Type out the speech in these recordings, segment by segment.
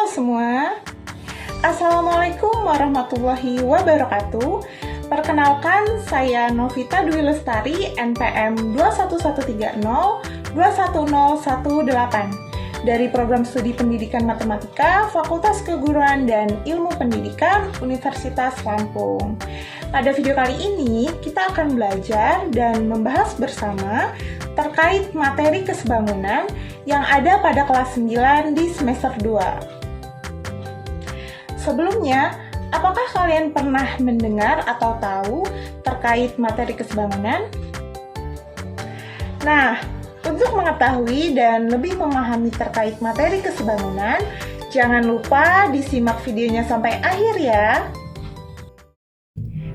semua, Assalamualaikum warahmatullahi wabarakatuh. Perkenalkan, saya Novita Dwi Lestari, NPM 21130-21018 dari Program Studi Pendidikan Matematika, Fakultas Keguruan dan Ilmu Pendidikan, Universitas Lampung. Pada video kali ini, kita akan belajar dan membahas bersama terkait materi kesebangunan yang ada pada kelas 9 di semester 2. Sebelumnya, apakah kalian pernah mendengar atau tahu terkait materi kesebangunan? Nah, untuk mengetahui dan lebih memahami terkait materi kesebangunan, jangan lupa disimak videonya sampai akhir ya.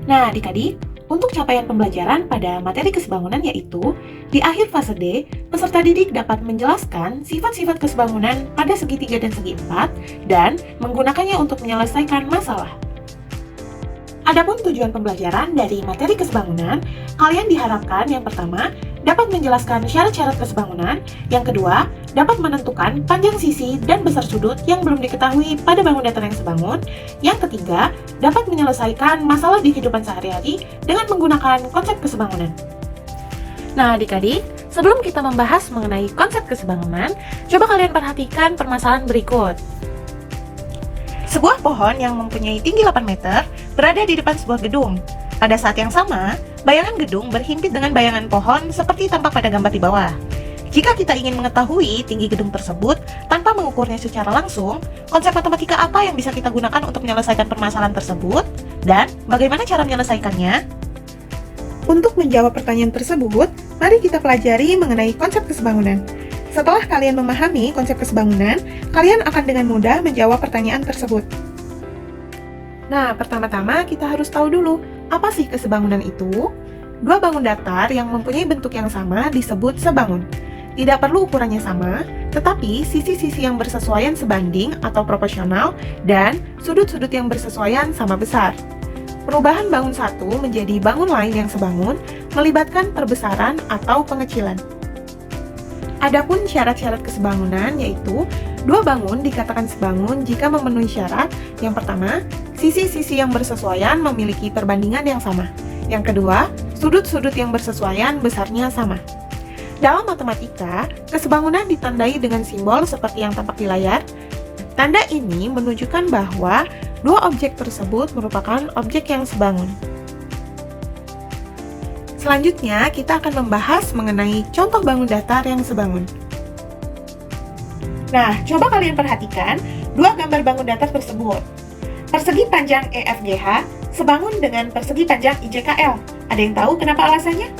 Nah, adik-adik, untuk capaian pembelajaran pada materi kesebangunan yaitu, di akhir fase D, peserta didik dapat menjelaskan sifat-sifat kesebangunan pada segi 3 dan segi 4 dan menggunakannya untuk menyelesaikan masalah. Adapun tujuan pembelajaran dari materi kesebangunan, kalian diharapkan yang pertama, dapat menjelaskan syarat-syarat kesebangunan, yang kedua, dapat menentukan panjang sisi dan besar sudut yang belum diketahui pada bangun datar yang sebangun, yang ketiga, dapat menyelesaikan masalah di kehidupan sehari-hari dengan menggunakan konsep kesebangunan. Nah, adik-adik, sebelum kita membahas mengenai konsep kesebangunan, coba kalian perhatikan permasalahan berikut. Sebuah pohon yang mempunyai tinggi 8 meter berada di depan sebuah gedung. Pada saat yang sama, bayangan gedung berhimpit dengan bayangan pohon seperti tampak pada gambar di bawah. Jika kita ingin mengetahui tinggi gedung tersebut tanpa mengukurnya secara langsung, konsep matematika apa yang bisa kita gunakan untuk menyelesaikan permasalahan tersebut? Dan bagaimana cara menyelesaikannya? Untuk menjawab pertanyaan tersebut, mari kita pelajari mengenai konsep kesebangunan. Setelah kalian memahami konsep kesebangunan, kalian akan dengan mudah menjawab pertanyaan tersebut. Nah, pertama-tama kita harus tahu dulu, apa sih kesebangunan itu? Dua bangun datar yang mempunyai bentuk yang sama disebut sebangun. Tidak perlu ukurannya sama, tetapi sisi-sisi yang bersesuaian sebanding atau proporsional dan sudut-sudut yang bersesuaian sama besar. Perubahan bangun satu menjadi bangun lain yang sebangun melibatkan perbesaran atau pengecilan. Adapun syarat-syarat kesebangunan yaitu dua bangun dikatakan sebangun jika memenuhi syarat. Yang pertama, sisi-sisi yang bersesuaian memiliki perbandingan yang sama. Yang kedua, sudut-sudut yang bersesuaian besarnya sama. Dalam matematika, kesebangunan ditandai dengan simbol seperti yang tampak di layar. Tanda ini menunjukkan bahwa dua objek tersebut merupakan objek yang sebangun. Selanjutnya, kita akan membahas mengenai contoh bangun datar yang sebangun. Nah, coba kalian perhatikan dua gambar bangun datar tersebut. Persegi panjang EFGH sebangun dengan persegi panjang IJKL. Ada yang tahu kenapa alasannya?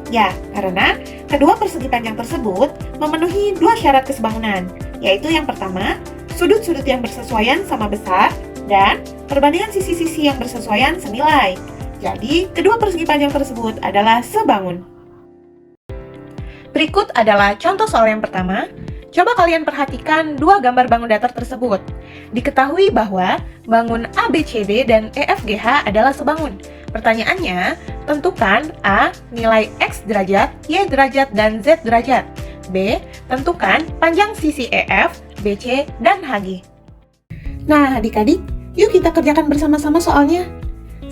Ya, karena kedua persegi panjang tersebut memenuhi dua syarat kesebangunan, yaitu yang pertama, sudut-sudut yang bersesuaian sama besar, dan perbandingan sisi-sisi yang bersesuaian senilai. Jadi, kedua persegi panjang tersebut adalah sebangun. Berikut adalah contoh soal yang pertama. Coba kalian perhatikan dua gambar bangun datar tersebut. Diketahui bahwa bangun ABCD dan EFGH adalah sebangun. Pertanyaannya, tentukan A. nilai X derajat, Y derajat, dan Z derajat. B. tentukan panjang sisi EF, BC, dan HG. Nah, adik-adik, yuk kita kerjakan bersama-sama soalnya.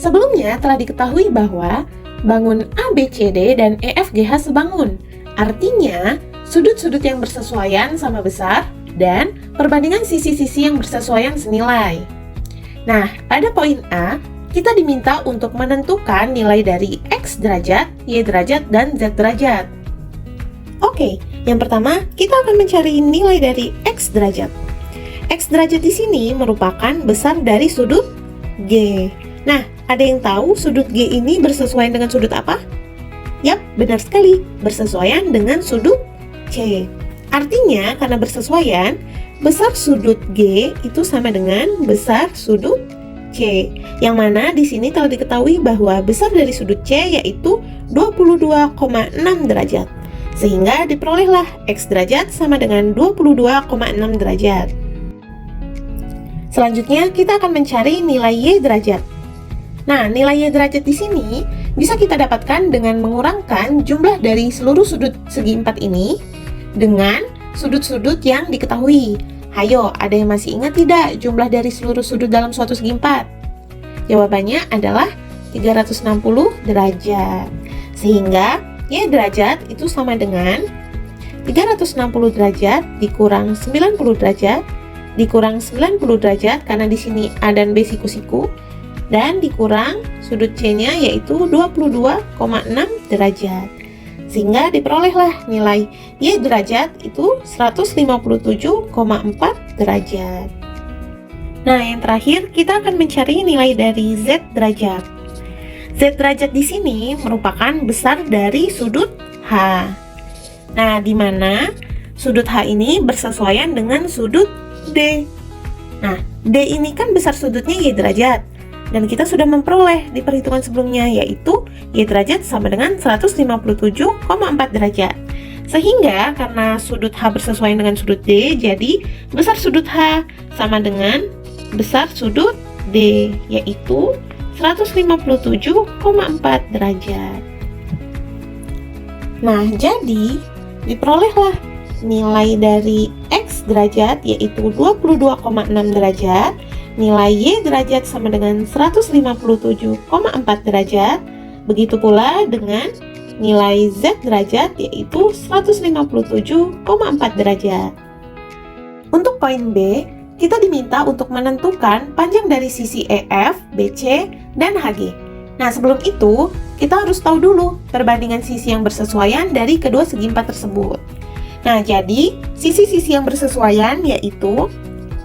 Sebelumnya telah diketahui bahwa bangun ABCD dan EFGH sebangun. Artinya, sudut-sudut yang bersesuaian sama besar dan perbandingan sisi-sisi yang bersesuaian senilai. Nah, pada poin A, kita diminta untuk menentukan nilai dari X derajat, Y derajat, dan Z derajat. Oke, yang pertama kita akan mencari nilai dari X derajat. X derajat di sini merupakan besar dari sudut G. Nah, ada yang tahu sudut G ini bersesuaian dengan sudut apa? Yap, benar sekali, bersesuaian dengan sudut C. Artinya, karena bersesuaian, besar sudut G itu sama dengan besar sudut C. Yang mana di sini telah diketahui bahwa besar dari sudut C yaitu 22,6 derajat. Sehingga diperolehlah X derajat sama dengan 22,6 derajat. Selanjutnya, kita akan mencari nilai Y derajat. Nah, nilai Y derajat di sini bisa kita dapatkan dengan mengurangkan jumlah dari seluruh sudut segi 4 ini dengan sudut-sudut yang diketahui. Hayo, ada yang masih ingat tidak jumlah dari seluruh sudut dalam suatu segi 4? Jawabannya adalah 360 derajat. Sehingga Y derajat itu sama dengan 360 derajat dikurang 90 derajat dikurang 90 derajat karena di sini A dan B siku-siku, dan dikurang sudut C-nya yaitu 22,6 derajat. Sehingga diperolehlah nilai Y derajat itu 157,4 derajat. Nah, yang terakhir kita akan mencari nilai dari Z derajat. Z derajat di sini merupakan besar dari sudut H. Nah, di mana sudut H ini bersesuaian dengan sudut D. Nah, D ini kan besar sudutnya Y derajat. Dan kita sudah memperoleh di perhitungan sebelumnya, yaitu Y derajat sama dengan 157,4 derajat. Sehingga karena sudut H bersesuaian dengan sudut D, jadi besar sudut H sama dengan besar sudut D, yaitu 157,4 derajat. Nah, jadi diperolehlah nilai dari X derajat yaitu 22,6 derajat. Nilai Y derajat sama dengan 157,4 derajat. Begitu pula dengan nilai Z derajat yaitu 157,4 derajat. Untuk poin B, kita diminta untuk menentukan panjang dari sisi EF, BC, dan HG. Nah, sebelum itu, kita harus tahu dulu perbandingan sisi yang bersesuaian dari kedua segi 4 tersebut. Nah, jadi sisi-sisi yang bersesuaian yaitu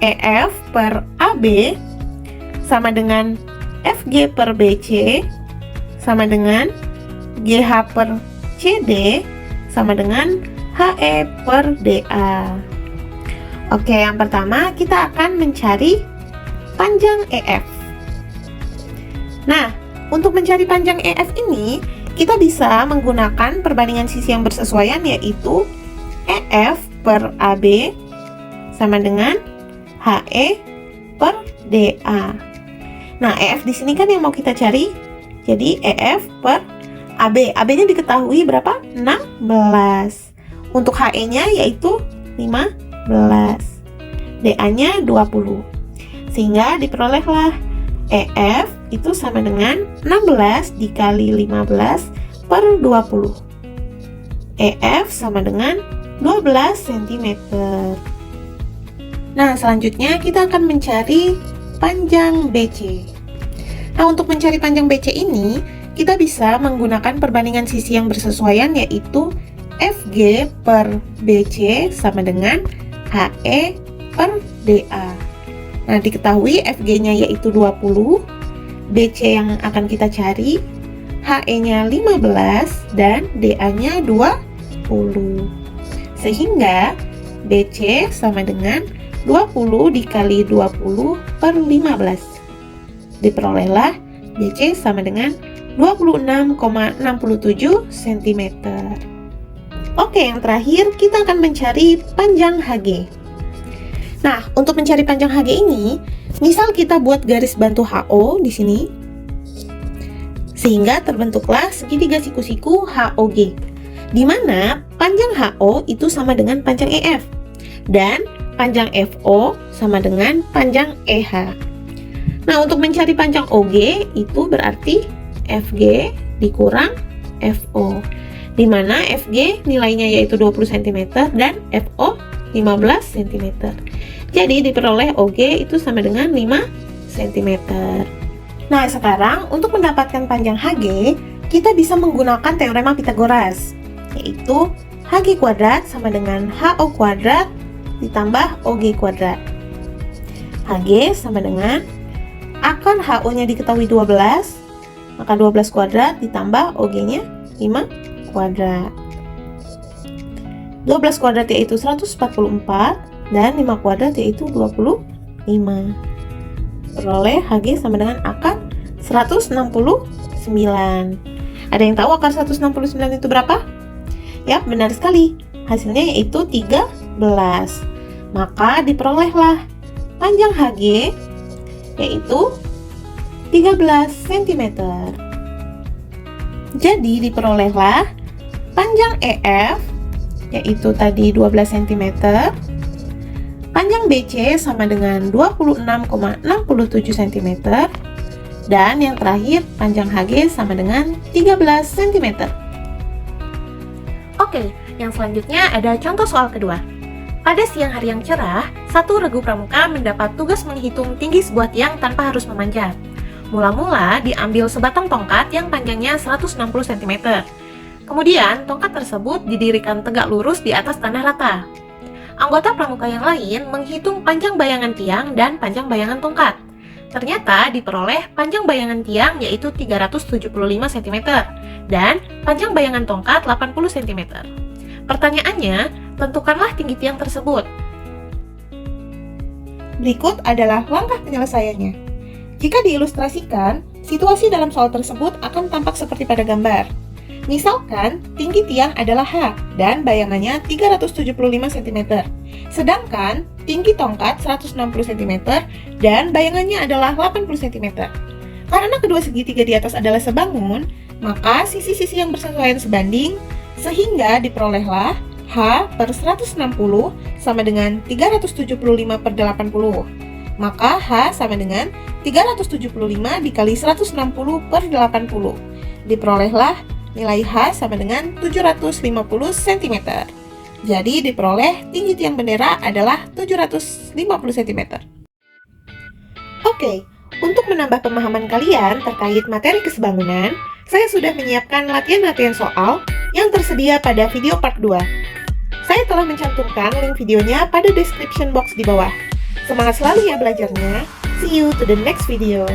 EF per AB sama dengan FG per BC sama dengan GH per CD sama dengan HE per DA. Oke, yang pertama kita akan mencari panjang EF. Nah, untuk mencari panjang EF ini, kita bisa menggunakan perbandingan sisi yang bersesuaian yaitu EF per AB sama dengan HE per DA. Nah, EF di sini kan yang mau kita cari. Jadi EF per AB. AB-nya diketahui berapa? 16. Untuk HE-nya yaitu 15. DA-nya 20. Sehingga diperolehlah EF itu sama dengan 16 dikali 15 per 20. EF sama dengan 12 cm. Nah, selanjutnya kita akan mencari panjang BC. Nah, untuk mencari panjang BC ini, kita bisa menggunakan perbandingan sisi yang bersesuaian yaitu FG per BC sama dengan HE per DA. Nah, diketahui FG-nya yaitu 20, BC yang akan kita cari, HE-nya 15, dan DA-nya 20. Sehingga BC sama dengan 20 dikali 20 per 15. Diperolehlah BC sama dengan 26,67 cm. Oke, yang terakhir kita akan mencari panjang HG. Nah, untuk mencari panjang HG ini, misal kita buat garis bantu HO di sini, sehingga terbentuklah segitiga siku-siku HOG, di mana panjang HO itu sama dengan panjang EF, dan panjang FO sama dengan panjang EH. Nah, untuk mencari panjang OG itu berarti FG dikurang FO, di mana FG nilainya yaitu 20 cm dan FO 15 cm. Jadi diperoleh OG itu sama dengan 5 cm. Nah, sekarang untuk mendapatkan panjang HG, kita bisa menggunakan teorema Pythagoras, yaitu HG kuadrat sama dengan HO kuadrat ditambah OG kuadrat. HG sama dengan akar HO-nya diketahui 12, maka 12 kuadrat ditambah OG-nya 5 kuadrat. 12 kuadrat yaitu 144 dan 5 kuadrat yaitu 25. Peroleh HG sama dengan akar 169. Ada yang tahu akar 169 itu berapa? Ya, benar sekali. Hasilnya yaitu 13. Maka diperolehlah panjang HG yaitu 13 cm. Jadi diperolehlah panjang EF yaitu tadi 12 cm, panjang BC sama dengan 26,67 cm, dan yang terakhir panjang HG sama dengan 13 cm. Oke, yang selanjutnya ada contoh soal kedua. Pada siang hari yang cerah, satu regu pramuka mendapat tugas menghitung tinggi sebuah tiang tanpa harus memanjat. Mula-mula diambil sebatang tongkat yang panjangnya 160 cm. Kemudian, tongkat tersebut didirikan tegak lurus di atas tanah rata. Anggota pramuka yang lain menghitung panjang bayangan tiang dan panjang bayangan tongkat. Ternyata diperoleh panjang bayangan tiang yaitu 375 cm dan panjang bayangan tongkat 80 cm. Pertanyaannya, tentukanlah tinggi tiang tersebut. Berikut adalah langkah penyelesaiannya. Jika diilustrasikan, situasi dalam soal tersebut akan tampak seperti pada gambar. Misalkan, tinggi tiang adalah H dan bayangannya 375 cm. Sedangkan, tinggi tongkat 160 cm dan bayangannya adalah 80 cm. Karena kedua segitiga di atas adalah sebangun, maka sisi-sisi yang bersesuaian sebanding, sehingga diperolehlah H per 160 sama dengan 375 per 80. Maka H sama dengan 375 dikali 160 per 80. Diperolehlah nilai H sama dengan 750 cm. Jadi diperoleh tinggi tiang bendera adalah 750 cm. Oke, untuk menambah pemahaman kalian terkait materi kesebangunan, saya sudah menyiapkan latihan-latihan soal yang tersedia pada video part 2. Saya telah mencantumkan link videonya pada description box di bawah. Semangat selalu ya belajarnya. See you to the next video.